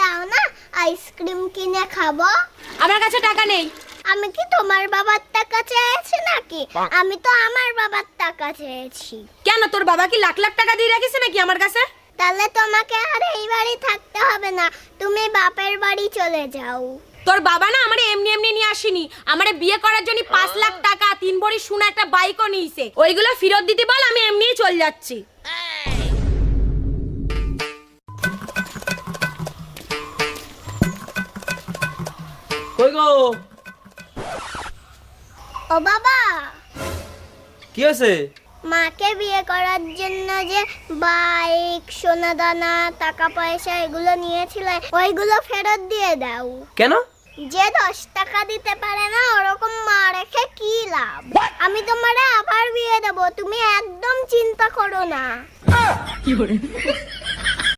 দাও না, আইসক্রিম কিনে খাবো। আমার কাছে টাকা নেই। আমি কি তোমার বাবার টাকা চেয়েছি নাকি? আমি তো আমার বাবার টাকা চেয়েছি। কেন, তোর বাবা কি লাখ লাখ টাকা দিয়ে রাখিস নাকি আমার কাছে? তাহলে তোমাকে আর এই বাড়ি থাকতে হবে না, তুমি বাপের বাড়ি চলে যাও। তোর বাবা না আমারে এমনি এমনি নিয়ে আসেনি, আমারে বিয়ে করার জন্য 5 লাখ টাকা 3 ভরি সোনা একটা বাইকও নিয়েছে। ওইগুলো ফেরত দিতে বল, আমি এমনিই চলে যাচ্ছি। কই গো? ও বাবা, কি হয়েছে? মাকে বিয়ে করার জন্য যে বাইক, সোনা দানা, টাকা পয়সা এগুলো নিয়েছিলে, ওইগুলো ফেরত দিয়ে দাও। কেন? যে 10 টাকা দিতে পারে না ওরকম মা রেখে কি লাভ? আমি তোমারে আবার বিয়ে দেবো, তুমি একদম চিন্তা করো না।